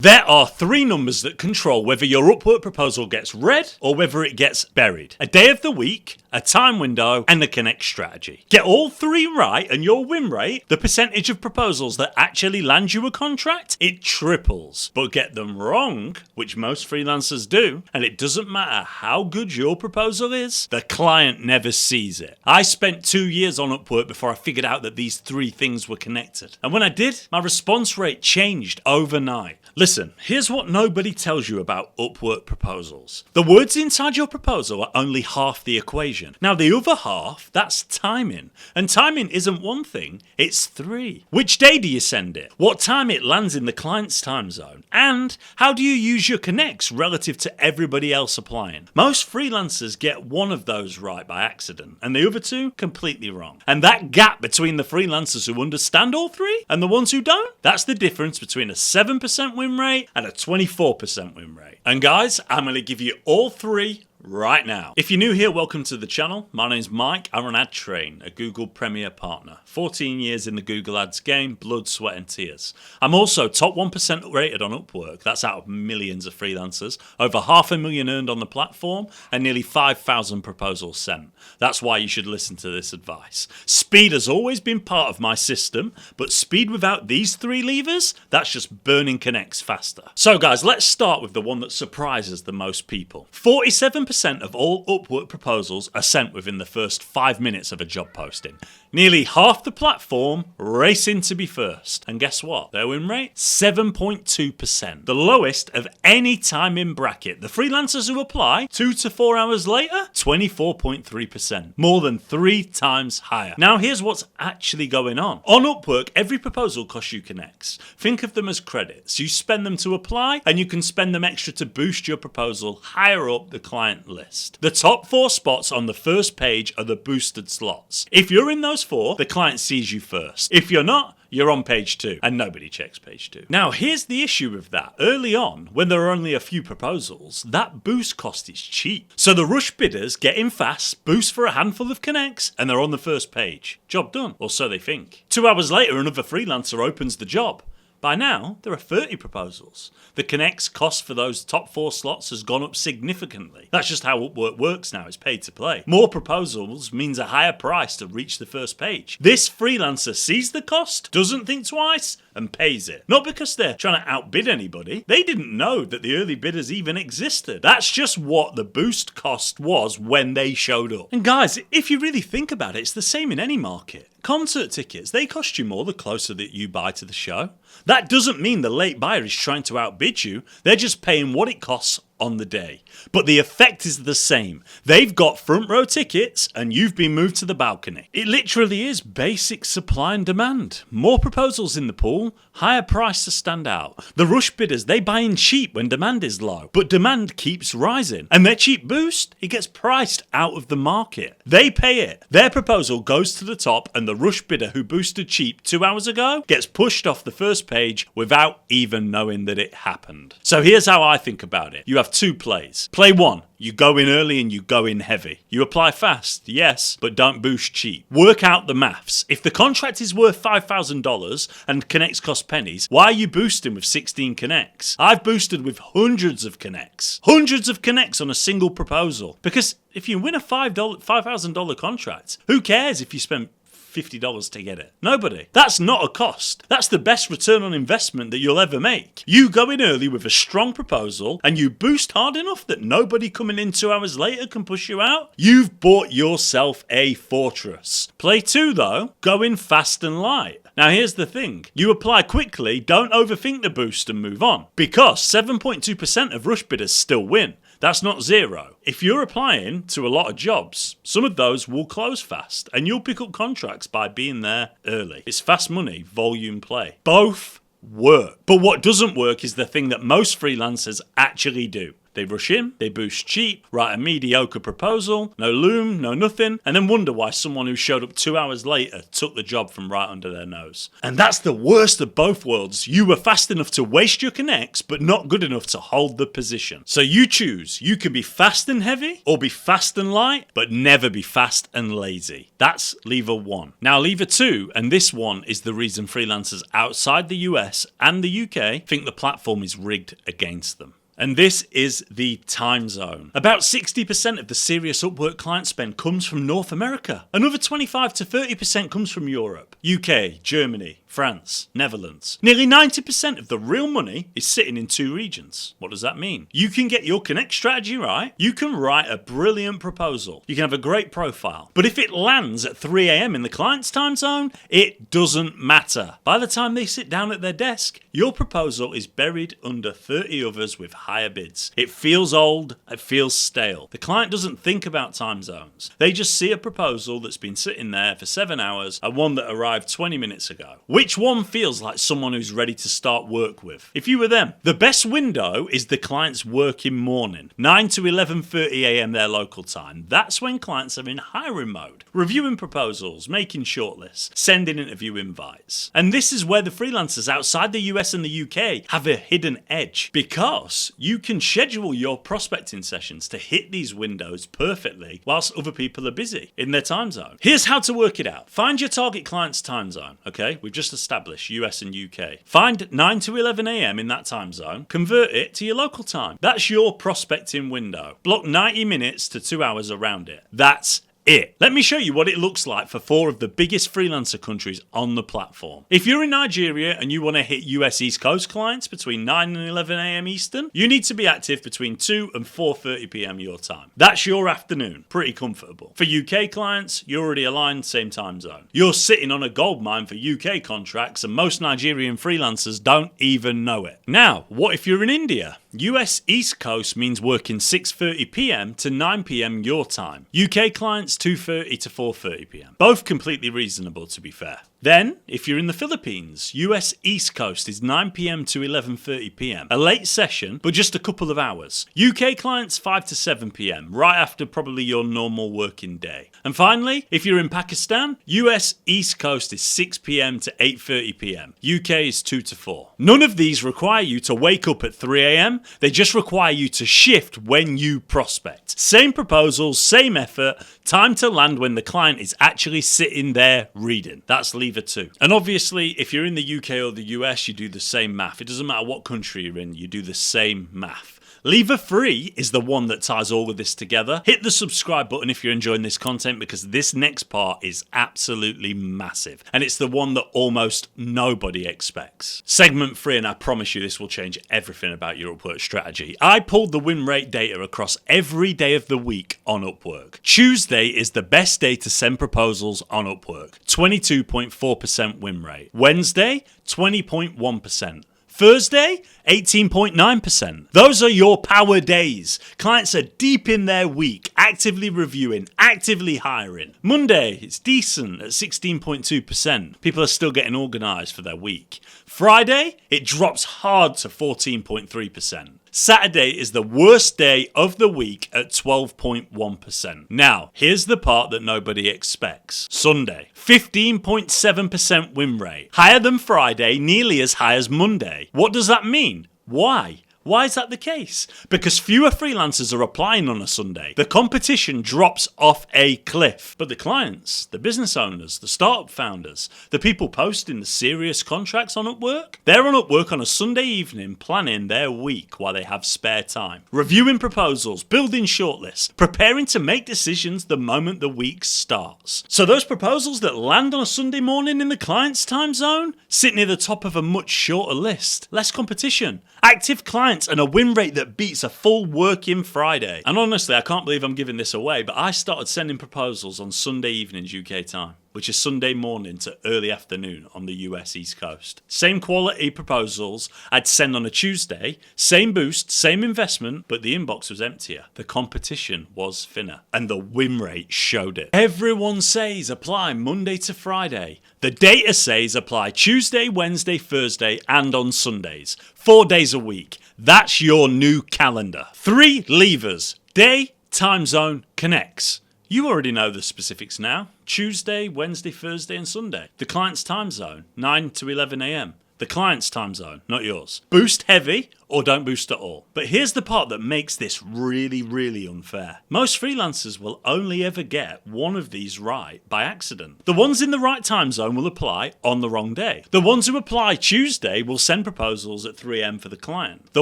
There are three numbers that control whether your Upwork proposal gets read or whether it gets buried. A day of the week, a time window, and the connect strategy. Get all three right and your win rate, the percentage of proposals that actually land you a contract, it triples. But get them wrong, which most freelancers do, and it doesn't matter how good your proposal is, the client never sees it. I spent 2 years on Upwork before I figured out that these three things were connected. And when I did, my response rate changed overnight. Listen, here's what nobody tells you about Upwork proposals. The words inside your proposal are only half the equation. Now the other half, that's timing. And timing isn't one thing, it's three. Which day do you send it? What time it lands in the client's time zone? And how do you use your connects relative to everybody else applying? Most freelancers get one of those right by accident, and the other two completely wrong. And that gap between the freelancers who understand all three and the ones who don't, that's the difference between a 7% win rate and a 24% win rate. And guys, I'm going to give you all three right now. If you're new here, welcome to the channel. My name's Mike. I run AdTrain, a Google Premier partner. 14 years in the Google Ads game, blood, sweat and tears. I'm also top 1% rated on Upwork. That's out of millions of freelancers. Over 500,000 earned on the platform and nearly 5,000 proposals sent. That's why you should listen to this advice. Speed has always been part of my system, but speed without these three levers, that's just burning connects faster. So guys, let's start with the one that surprises the most people. 47% of all Upwork proposals are sent within the first 5 minutes of a job posting. Nearly half the platform racing to be first. And guess what? Their win rate? 7.2%. The lowest of any time in bracket. The freelancers who apply 2 to 4 hours later, 24.3%. More than 3 times higher. Now here's what's actually going on. On Upwork, every proposal costs you connects. Think of them as credits. You spend them to apply and you can spend them extra to boost your proposal higher up the client list. The top 4 spots on the first page are the boosted slots. If you're in those 4, the client sees you first. If you're not, you're on page 2, and nobody checks page 2. Now, here's the issue with that. Early on, when there are only a few proposals, that boost cost is cheap. So the rush bidders get in fast, boost for a handful of connects, and they're on the first page. Job done, or so they think. 2 hours later, another freelancer opens the job. By now, there are 30 proposals. The connects cost for those top 4 slots has gone up significantly. That's just how Upwork works now, it's paid to play. More proposals means a higher price to reach the first page. This freelancer sees the cost, doesn't think twice, and pays it. Not because they're trying to outbid anybody. They didn't know that the early bidders even existed. That's just what the boost cost was when they showed up. And guys, if you really think about it, it's the same in any market. Concert tickets, they cost you more the closer that you buy to the show. That doesn't mean the late buyer is trying to outbid you. They're just paying what it costs on the day. But the effect is the same. They've got front row tickets and you've been moved to the balcony. It literally is basic supply and demand. More proposals in the pool, higher price to stand out. The rush bidders, they buy in cheap when demand is low, but demand keeps rising. And their cheap boost, it gets priced out of the market. They pay it. Their proposal goes to the top and the rush bidder who boosted cheap 2 hours ago gets pushed off the first page without even knowing that it happened. So here's how I think about it. You have 2 plays. Play 1. You go in early and you go in heavy. You apply fast, yes, but don't boost cheap. Work out the maths. If the contract is worth $5,000 and connects cost pennies, why are you boosting with 16 connects? I've boosted with hundreds of connects. Hundreds of connects on a single proposal. Because if you win a $5,000 contract, who cares if you spend $50 to get it? Nobody. That's not a cost. That's the best return on investment that you'll ever make. You go in early with a strong proposal and you boost hard enough that nobody coming in 2 hours later can push you out. You've bought yourself a fortress. Play 2 though, go in fast and light. Now here's the thing. You apply quickly, don't overthink the boost and move on. Because 7.2% of rush bidders still win. That's not zero. If you're applying to a lot of jobs, some of those will close fast and you'll pick up contracts by being there early. It's fast money, volume play. Both work. But what doesn't work is the thing that most freelancers actually do. They rush in, they boost cheap, write a mediocre proposal, no loom, no nothing, and then wonder why someone who showed up 2 hours later took the job from right under their nose. And that's the worst of both worlds. You were fast enough to waste your connects, but not good enough to hold the position. So you choose. You can be fast and heavy, or be fast and light, but never be fast and lazy. That's lever 1. Now lever 2, and this one is the reason freelancers outside the US and the UK think the platform is rigged against them. And this is the time zone. About 60% of the serious Upwork client spend comes from North America. Another 25 to 30% comes from Europe, UK, Germany, France, Netherlands. Nearly 90% of the real money is sitting in 2 regions. What does that mean? You can get your Connect strategy right. You can write a brilliant proposal. You can have a great profile. But if it lands at 3 a.m. in the client's time zone, it doesn't matter. By the time they sit down at their desk, your proposal is buried under 30 others with higher bids. It feels old. It feels stale. The client doesn't think about time zones. They just see a proposal that's been sitting there for 7 hours and one that arrived 20 minutes ago. Which one feels like someone who's ready to start work with? If you were them, the best window is the client's working morning, 9 to 11:30 a.m. their local time. That's when clients are in hiring mode, reviewing proposals, making shortlists, sending interview invites. And this is where the freelancers outside the US and the UK have a hidden edge, because you can schedule your prospecting sessions to hit these windows perfectly whilst other people are busy in their time zone. Here's how to work it out. Find your target client's time zone, okay? We've just established US and UK. Find 9 to 11 a.m. in that time zone, convert it to your local time. That's your prospecting window. Block 90 minutes to 2 hours around it. That's it. Let me show you what it looks like for 4 of the biggest freelancer countries on the platform. If you're in Nigeria and you want to hit US East Coast clients between 9 and 11 a.m. Eastern, you need to be active between 2 and 4:30 p.m. your time. That's your afternoon. Pretty comfortable. For UK clients, you're already aligned, same time zone. You're sitting on a gold mine for UK contracts, and most Nigerian freelancers don't even know it. Now, what if you're in India? US East Coast means working 6:30 p.m. to 9 p.m. your time. UK clients 2:30 to 4:30 p.m. Both completely reasonable, to be fair. Then, if you're in the Philippines, US East Coast is 9 p.m. to 11:30 p.m. A late session, but just a couple of hours. UK clients 5 to 7 p.m., right after probably your normal working day. And finally, if you're in Pakistan, US East Coast is 6 p.m. to 8:30 p.m. UK is 2 to 4. None of these require you to wake up at 3 a.m. They just require you to shift when you prospect. Same proposals, same effort, time to land when the client is actually sitting there reading. That's lever 2. And obviously, if you're in the UK or the US, you do the same math. It doesn't matter what country you're in, you do the same math. Lever 3 is the one that ties all of this together. Hit the subscribe button if you're enjoying this content, because this next part is absolutely massive. And it's the one that almost nobody expects. Segment 3, and I promise you this will change everything about your Upwork strategy. I pulled the win rate data across every day of the week on Upwork. Tuesday is the best day to send proposals on Upwork. 22.4% win rate. Wednesday, 20.1%. Thursday, 18.9%. Those are your power days. Clients are deep in their week, actively reviewing, actively hiring. Monday, it's decent at 16.2%. People are still getting organized for their week. Friday, it drops hard to 14.3%. Saturday is the worst day of the week at 12.1%. Now, here's the part that nobody expects. Sunday, 15.7% win rate. Higher than Friday, nearly as high as Monday. What does that mean? Why? Why is that the case? Because fewer freelancers are applying on a Sunday. The competition drops off a cliff. But the clients, the business owners, the startup founders, the people posting the serious contracts on Upwork, they're on Upwork on a Sunday evening planning their week while they have spare time. Reviewing proposals, building shortlists, preparing to make decisions the moment the week starts. So those proposals that land on a Sunday morning in the client's time zone sit near the top of a much shorter list. Less competition. Active clients and a win rate that beats a full working Friday. And honestly, I can't believe I'm giving this away, but I started sending proposals on Sunday evenings UK time, which is Sunday morning to early afternoon on the US East Coast. Same quality proposals I'd send on a Tuesday, same boost, same investment, but the inbox was emptier. The competition was thinner, and the win rate showed it. Everyone says apply Monday to Friday. The data says apply Tuesday, Wednesday, Thursday, and on Sundays. 4 days a week. That's your new calendar. 3 levers: day, time zone, connects. You already know the specifics now. Tuesday, Wednesday, Thursday, and Sunday. The client's time zone, 9 to 11 a.m. The client's time zone, not yours. Boost heavy or don't boost at all. But here's the part that makes this really, really unfair. Most freelancers will only ever get one of these right by accident. The ones in the right time zone will apply on the wrong day. The ones who apply Tuesday will send proposals at 3 a.m. for the client. The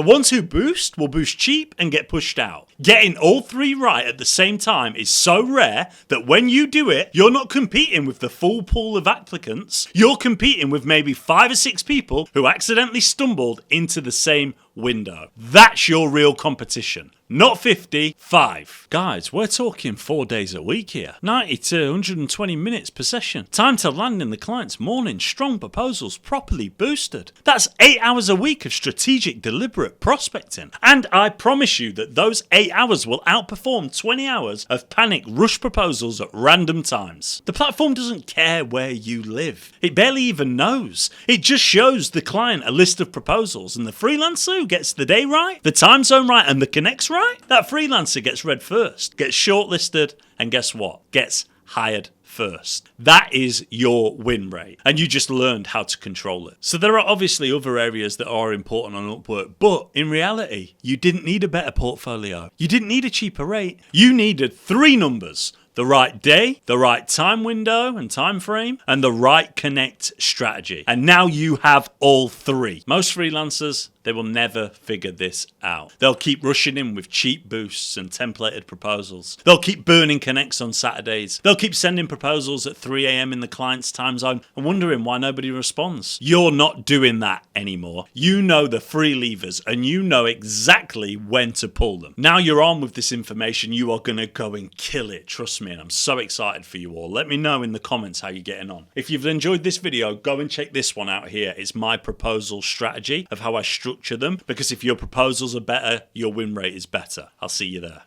ones who boost will boost cheap and get pushed out. Getting all 3 right at the same time is so rare that when you do it, you're not competing with the full pool of applicants. You're competing with maybe 5 or 6 people who accidentally stumbled into the same window. That's your real competition. Not 50, 5. Guys, we're talking 4 days a week here. 90 to 120 minutes per session. Time to land in the client's morning. Strong proposals properly boosted. That's 8 hours a week of strategic, deliberate prospecting. And I promise you that those 8 hours will outperform 20 hours of panic rush proposals at random times. The platform doesn't care where you live. It barely even knows. It just shows the client a list of proposals, and the freelancer who gets the day right, the time zone right, and the connects right, that freelancer gets read first, gets shortlisted, and guess what? Gets hired first. That is your win rate, and you just learned how to control it. So there are obviously other areas that are important on Upwork, but in reality, you didn't need a better portfolio. You didn't need a cheaper rate. You needed 3 numbers: the right day, the right time window and time frame, and the right connect strategy. And now you have all 3. Most freelancers, they will never figure this out. They'll keep rushing in with cheap boosts and templated proposals. They'll keep burning connects on Saturdays. They'll keep sending proposals at 3 a.m. in the client's time zone and wondering why nobody responds. You're not doing that anymore. You know the 3 levers and you know exactly when to pull them. Now you're on with this information, you are going to go and kill it. Trust me, and I'm so excited for you all. Let me know in the comments how you're getting on. If you've enjoyed this video, go and check this one out here. It's my proposal strategy of how I structure them, because if your proposals are better, your win rate is better. I'll see you there.